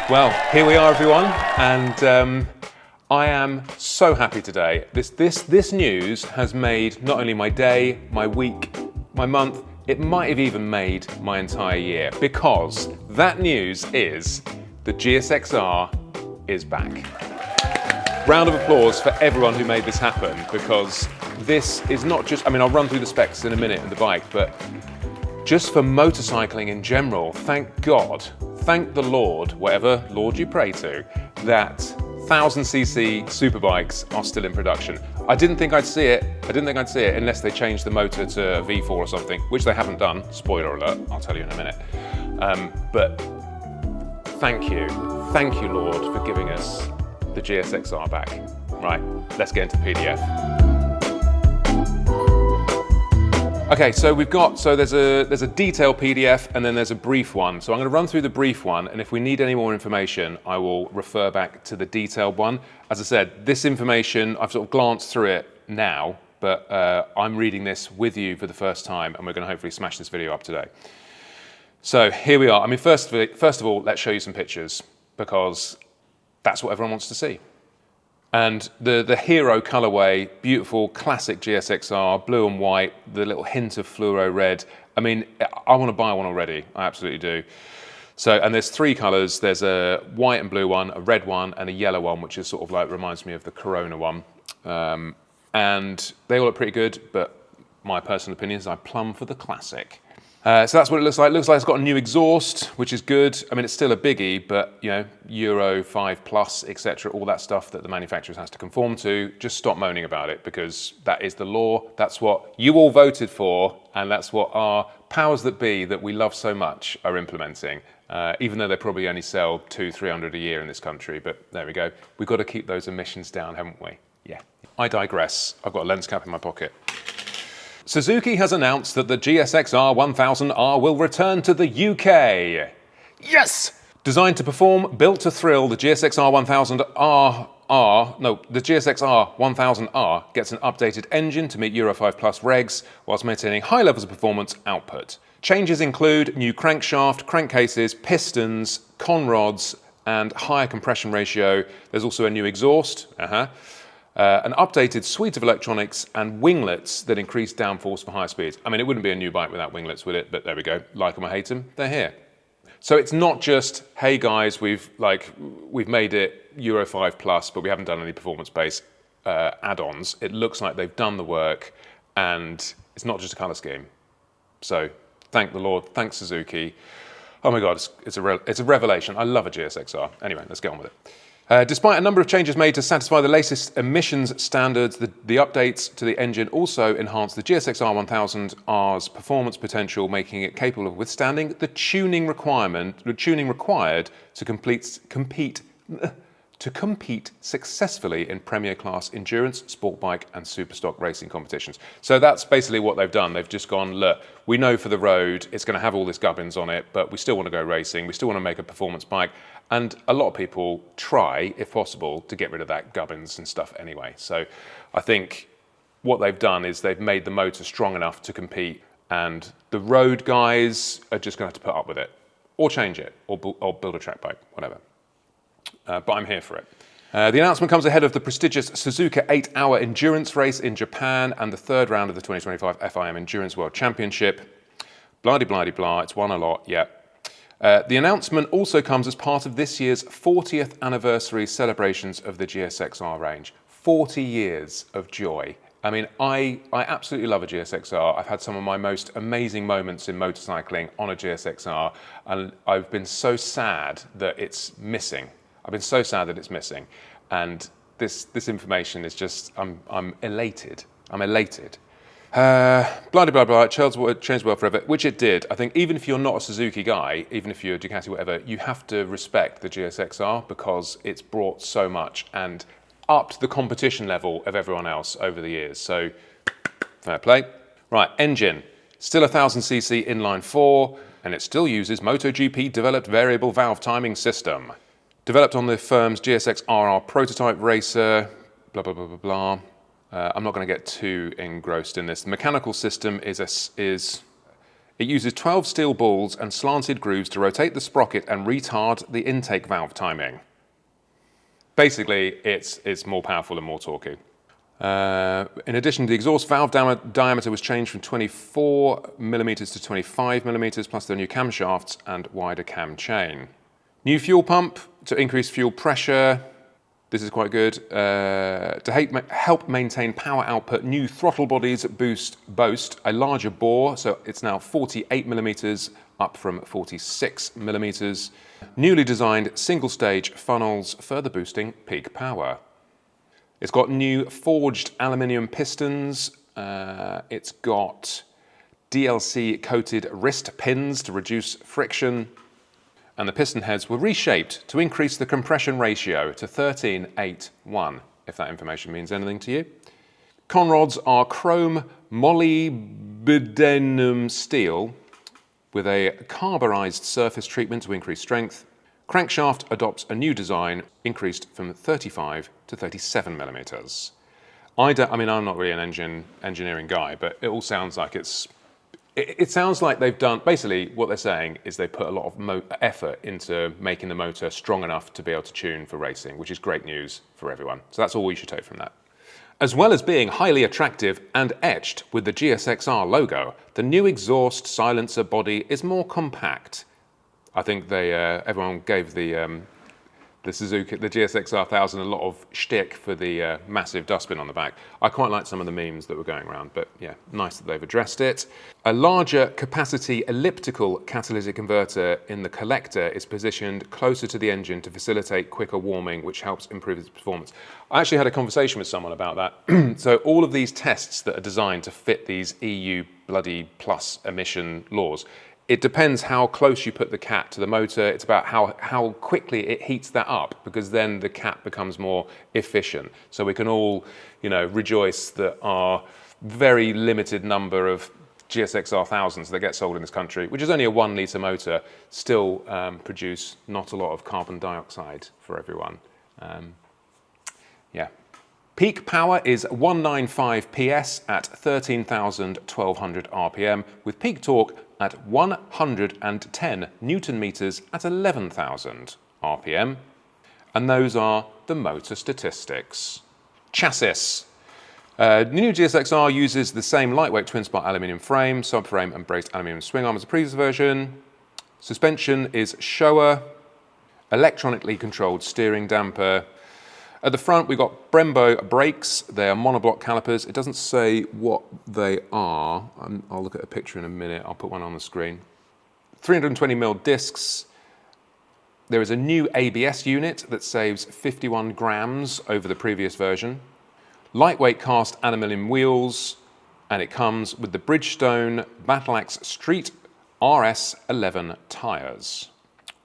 Well, here we are, everyone, and I am so happy today. This news has made not only my day, my week, my month, it might have even made my entire year, because that news is the GSXR is back. Round of applause for everyone who made this happen, because this is not just, I'll run through the specs in a minute of the bike, but just for motorcycling in general, thank God, thank the Lord, whatever Lord you pray to, that 1000cc superbikes are still in production. I didn't think I'd see it unless they changed the motor to a V4 or something, which they haven't done. Spoiler alert, I'll tell you in a minute. But thank you Lord for giving us the GSXR back. Right, let's get into the PDF. Okay, so there's a detailed PDF and then there's a brief one. So I'm going to run through the brief one, and if we need any more information, I will refer back to the detailed one. As I said, this information, I've sort of glanced through it now, but I'm reading this with you for the first time, and we're going to hopefully smash this video up today. So here we are. First of all, let's show you some pictures, because that's what everyone wants to see. And the hero colorway, beautiful classic GSXR, blue and white, the little hint of fluoro red. I want to buy one already. I absolutely do. So, and there's three colors. There's a white and blue one, a red one, and a yellow one, which is sort of like, reminds me of the Corona one. And they all look pretty good, but my personal opinion is I plumb for the classic. So that's what it looks like. It looks like it's got a new exhaust, which is good. It's still a biggie, but Euro 5 plus, etc., all that stuff that the manufacturer has to conform to. Just stop moaning about it, because that is the law. That's what you all voted for, and that's what our powers that be that we love so much are implementing. Even though they probably only sell 200-300 a year in this country, but there we go. We've got to keep those emissions down, haven't we? Yeah. I digress. I've got a lens cap in my pocket. Suzuki has announced that the GSXR1000R will return to the UK. Yes! Designed to perform, built to thrill, the GSXR1000R gets an updated engine to meet Euro 5 Plus regs, whilst maintaining high levels of performance output. Changes include new crankshaft, crankcases, pistons, conrods, and higher compression ratio. There's also a new exhaust. An updated suite of electronics and winglets that increase downforce for higher speeds. It wouldn't be a new bike without winglets, would it? But there we go. Like them or hate them, they're here. So it's not just, hey guys, we've made it Euro 5 plus, but we haven't done any performance-based add-ons. It looks like they've done the work, and it's not just a color scheme. So thank the Lord, thanks Suzuki. Oh my God, it's a revelation. I love a GSXR. Anyway, let's get on with it. Despite a number of changes made to satisfy the latest emissions standards, the updates to the engine also enhance the GSXR1000R's performance potential, making it capable of withstanding the tuning required to compete successfully in Premier Class endurance, sport bike, and superstock racing competitions. So that's basically what they've done. They've just gone, look, we know for the road it's going to have all this gubbins on it, but we still want to go racing. We still want to make a performance bike. And a lot of people try, if possible, to get rid of that gubbins and stuff anyway. So I think what they've done is they've made the motor strong enough to compete, and the road guys are just going to have to put up with it, or change it, or build a track bike, whatever. But I'm here for it. The announcement comes ahead of the prestigious Suzuka 8-hour endurance race in Japan and the third round of the 2025 FIM Endurance World Championship. Blah-de-blah-de-blah, it's won a lot, yeah. The announcement also comes as part of this year's 40th anniversary celebrations of the GSXR range. 40 years of joy. I absolutely love a GSXR. I've had some of my most amazing moments in motorcycling on a GSXR, and I've been so sad that it's missing. And this information is just, I'm elated. Blah, blah, blah, blah, changed the world forever, which it did. I think even if you're not a Suzuki guy, even if you're a Ducati, whatever, you have to respect the GSXR, because it's brought so much and upped the competition level of everyone else over the years. So, fair play. Right, engine. Still a 1000cc inline 4, and it still uses MotoGP developed variable valve timing system. Developed on the firm's GSXR prototype racer, blah, blah, blah, blah, blah. I'm not going to get too engrossed in this. The mechanical system is It uses 12 steel balls and slanted grooves to rotate the sprocket and retard the intake valve timing. Basically, it's more powerful and more torquey. In addition, the exhaust valve diameter was changed from 24mm to 25mm, plus the new camshafts and wider cam chain. New fuel pump to increase fuel pressure. This is quite good. To help maintain power output, new throttle bodies boast a larger bore, so it's now 48mm, up from 46mm. Newly designed single-stage funnels, further boosting peak power. It's got new forged aluminium pistons. It's got DLC-coated wrist pins to reduce friction. And the piston heads were reshaped to increase the compression ratio to 13:8:1, if that information means anything to you. Conrods are chrome molybdenum steel with a carburized surface treatment to increase strength. Crankshaft adopts a new design, increased from 35 to 37mm. I mean, I'm not really an engineering guy, but it all sounds like it sounds like they've done, basically what they're saying is they put a lot of effort into making the motor strong enough to be able to tune for racing, which is great news for everyone. So that's all we should take from that. As well as being highly attractive and etched with the GSXR logo, the new exhaust silencer body is more compact. I think everyone gave the Suzuki, the GSXR1000, a lot of shtick for the massive dustbin on the back. I quite like some of the memes that were going around, but yeah, nice that they've addressed it. A larger capacity elliptical catalytic converter in the collector is positioned closer to the engine to facilitate quicker warming, which helps improve its performance. I actually had a conversation with someone about that. So all of these tests that are designed to fit these EU bloody plus emission laws, it depends how close you put the cat to the motor. It's about how quickly it heats that up, because then the cat becomes more efficient. So we can all, rejoice that our very limited number of GSXR1000s that get sold in this country, which is only a 1 litre motor, still produce not a lot of carbon dioxide for everyone. Yeah. Peak power is 195 PS at 13,1200 RPM, with peak torque at 110 Newton meters at 11,000 RPM. And those are the motor statistics. Chassis. The new GSXR uses the same lightweight twin-spot aluminium frame, subframe and braced aluminium swing arm as the previous version. Suspension is Showa. Electronically controlled steering damper. At the front, we've got Brembo brakes. They are monoblock calipers. It doesn't say what they are. I'll look at a picture in a minute. I'll put one on the screen. 320mm discs. There is a new ABS unit that saves 51 grams over the previous version. Lightweight cast aluminium wheels. And it comes with the Bridgestone Battleaxe Street RS11 tyres.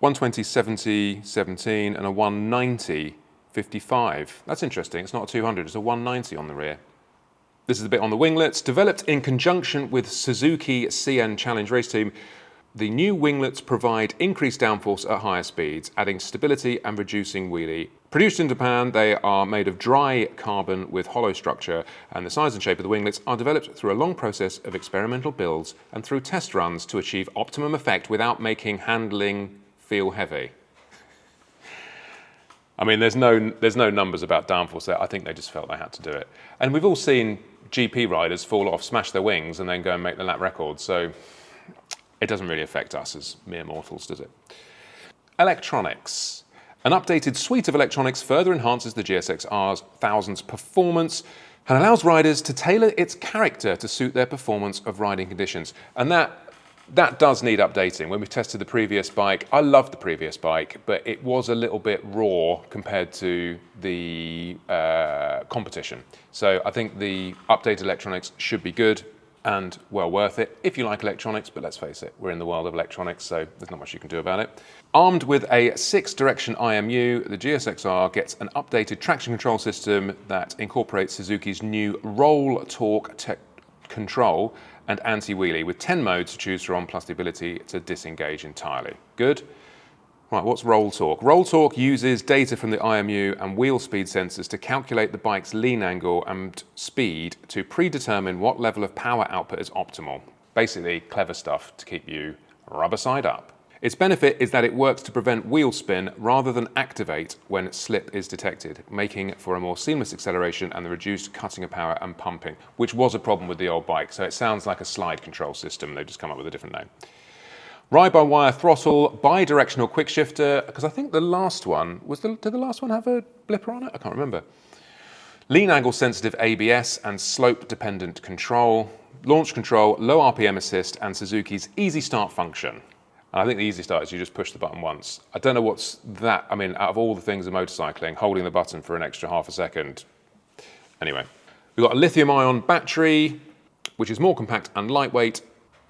120/70/17 and a 190/55. That's interesting. It's not a 200, it's a 190 on the rear. This is a bit on the winglets. Developed in conjunction with Suzuki CN Challenge Race Team, the new winglets provide increased downforce at higher speeds, adding stability and reducing wheelie. Produced in Japan, they are made of dry carbon with hollow structure, and the size and shape of the winglets are developed through a long process of experimental builds and through test runs to achieve optimum effect without making handling feel heavy. I mean, there's no numbers about downforce there. I think they just felt they had to do it. And we've all seen GP riders fall off, smash their wings, and then go and make the lap record. So it doesn't really affect us as mere mortals, does it? Electronics. An updated suite of electronics further enhances the GSXR1000's performance and allows riders to tailor its character to suit their performance of riding conditions. And that does need updating. When we tested the previous bike, I loved the previous bike, but it was a little bit raw compared to the competition. So I think the updated electronics should be good and well worth it if you like electronics, but let's face it, we're in the world of electronics, so there's not much you can do about it. Armed with a 6-direction IMU, the GSXR gets an updated traction control system that incorporates Suzuki's new roll torque control and anti-wheelie with 10 modes to choose from, plus the ability to disengage entirely. Good. Right, what's roll torque? Roll torque uses data from the IMU and wheel speed sensors to calculate the bike's lean angle and speed to predetermine what level of power output is optimal. Basically, clever stuff to keep you rubber side up. Its benefit is that it works to prevent wheel spin rather than activate when slip is detected, making for a more seamless acceleration and the reduced cutting of power and pumping, which was a problem with the old bike. So it sounds like a slide control system. They've just come up with a different name. Ride-by-wire throttle, bi-directional quick shifter, because I think the last one, did the last one have a blipper on it? I can't remember. Lean angle sensitive ABS and slope dependent control, launch control, low RPM assist, and Suzuki's easy start function. And I think the easy start is you just push the button once. I don't know what's that, I mean, out of all the things in motorcycling, holding the button for an extra half a second. Anyway, we've got a lithium-ion battery, which is more compact and lightweight,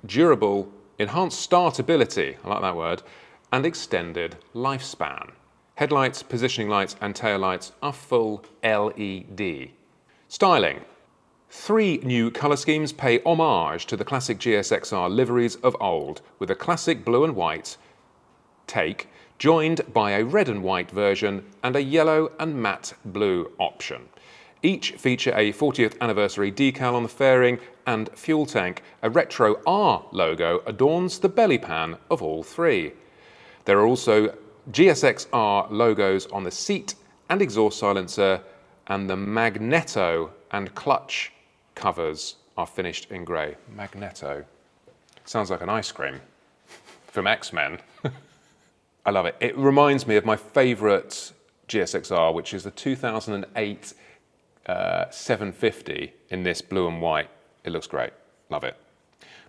durable, enhanced startability, I like that word, and extended lifespan. Headlights, positioning lights, and tail lights are full LED. Styling. 3 new colour schemes pay homage to the classic GSXR liveries of old, with a classic blue and white take, joined by a red and white version and a yellow and matte blue option. Each feature a 40th anniversary decal on the fairing and fuel tank. A retro R logo adorns the belly pan of all 3. There are also GSXR logos on the seat and exhaust silencer, and the magneto and clutch covers are finished in grey. Magneto. Sounds like an ice cream from X-Men. I love it. It reminds me of my favourite GSXR, which is the 2008 750 in this blue and white. It looks great. Love it.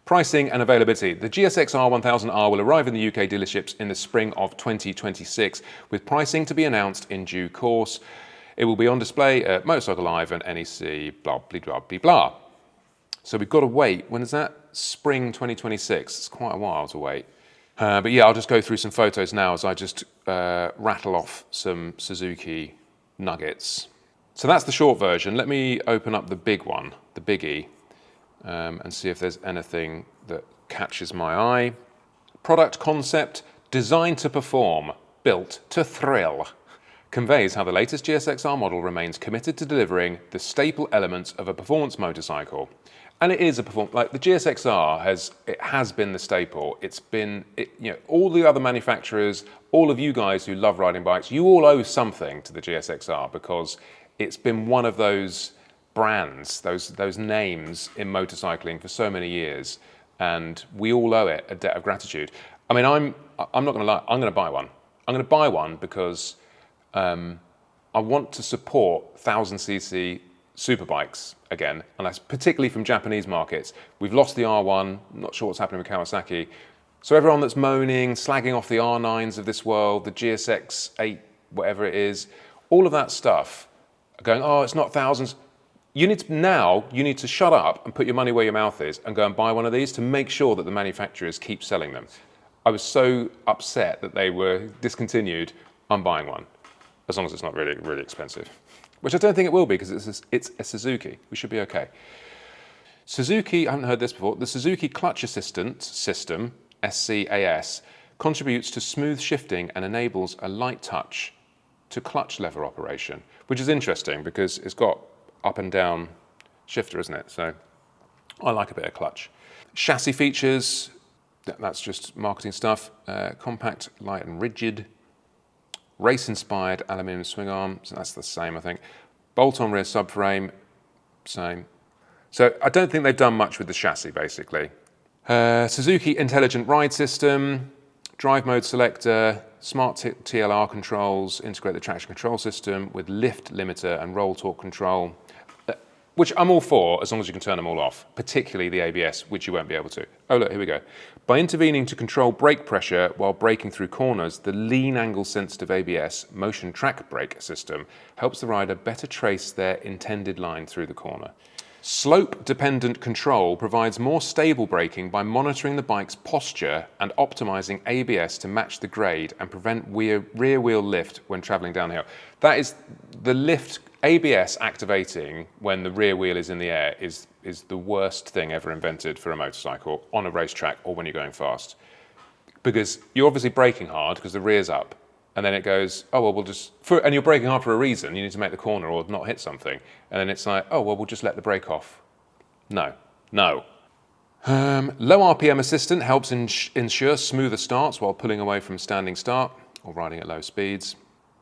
Pricing and availability. The GSXR1000R will arrive in the UK dealerships in the spring of 2026, with pricing to be announced in due course. It will be on display at Motorcycle Live and NEC, blah, blah, blah, blah, blah. So we've got to wait. When is that? Spring 2026. It's quite a while to wait. But yeah, I'll just go through some photos now as I just rattle off some Suzuki nuggets. So that's the short version. Let me open up the big one, the biggie, and see if there's anything that catches my eye. Product concept, designed to perform, built to thrill. Conveys how the latest GSXR model remains committed to delivering the staple elements of a performance motorcycle. And it is a performance, like the GSXR has been the staple. It's been, all the other manufacturers, all of you guys who love riding bikes, you all owe something to the GSXR because it's been one of those brands, those names in motorcycling for so many years, and we all owe it a debt of gratitude. I mean, I'm not going to lie, I'm going to buy one. I'm going to buy one because I want to support 1000cc superbikes again, and that's particularly from Japanese markets. We've lost the R1, not sure what's happening with Kawasaki. So everyone that's moaning, slagging off the R9s of this world, the GSX-8, whatever it is, all of that stuff, going, oh, it's not thousands. You need to shut up and put your money where your mouth is and go and buy one of these to make sure that the manufacturers keep selling them. I was so upset that they were discontinued. I'm buying one, as long as it's not really, really expensive. Which I don't think it will be, because it's a Suzuki. We should be okay. Suzuki, I haven't heard this before, the Suzuki Clutch Assistant System, SCAS, contributes to smooth shifting and enables a light touch to clutch lever operation, which is interesting because it's got up and down shifter, isn't it? So I like a bit of clutch. Chassis features, that's just marketing stuff. Compact, light and rigid. Race-inspired aluminium swing arm, so that's the same, I think. Bolt-on rear subframe, same. So I don't think they've done much with the chassis, basically. Suzuki Intelligent Ride System, drive mode selector, smart TLR controls, integrate the traction control system with lift limiter and roll torque control, which I'm all for as long as you can turn them all off, particularly the ABS, which you won't be able to. Oh look, here we go. By intervening to control brake pressure while braking through corners, the lean angle sensitive ABS motion track brake system helps the rider better trace their intended line through the corner. Slope dependent control provides more stable braking by monitoring the bike's posture and optimizing ABS to match the grade and prevent rear wheel lift when traveling downhill. That is the lift. ABS activating when the rear wheel is in the air is the worst thing ever invented for a motorcycle on a racetrack or when you're going fast. Because you're obviously braking hard because the rear's up, and then it goes, oh, well, we'll just, and you're braking hard for a reason, you need to make the corner or not hit something, and then it's like, oh, well, we'll just let the brake off. No. Low RPM assistant helps ensure smoother starts while pulling away from standing start or riding at low speeds.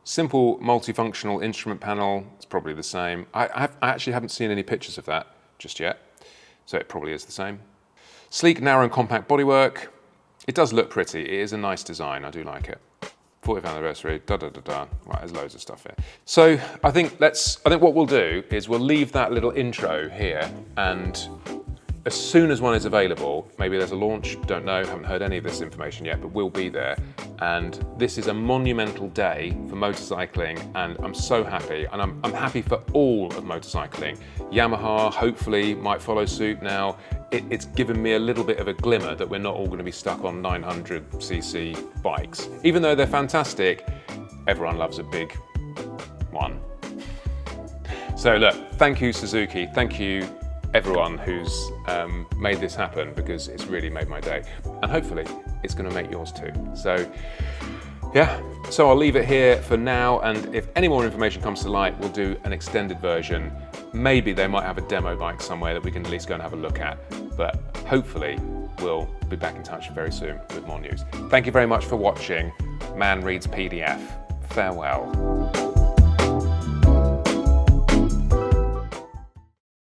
Simple multifunctional instrument panel, it's probably the same. I actually haven't seen any pictures of that just yet, so it probably is the same. Sleek, narrow and compact bodywork. It does look pretty, it is a nice design, I do like it. 40th anniversary, Right, there's loads of stuff here. So I think what we'll do is we'll leave that little intro here, and as soon as one is available, maybe there's a launch, don't know, haven't heard any of this information yet, but we'll be there. And this is a monumental day for motorcycling, and I'm so happy, and I'm happy for all of motorcycling. Yamaha hopefully might follow suit now. It's given me a little bit of a glimmer that we're not all going to be stuck on 900cc bikes. Even though they're fantastic, everyone loves a big one. So look, thank you Suzuki, thank you everyone who's made this happen, because it's really made my day, and hopefully it's going to make yours too. So yeah, so I'll leave it here for now, and if any more information comes to light, we'll do an extended version. Maybe they might have a demo bike somewhere that we can at least go and have a look at, but hopefully we'll be back in touch very soon with more news. Thank you very much for watching Man Reads PDF. Farewell.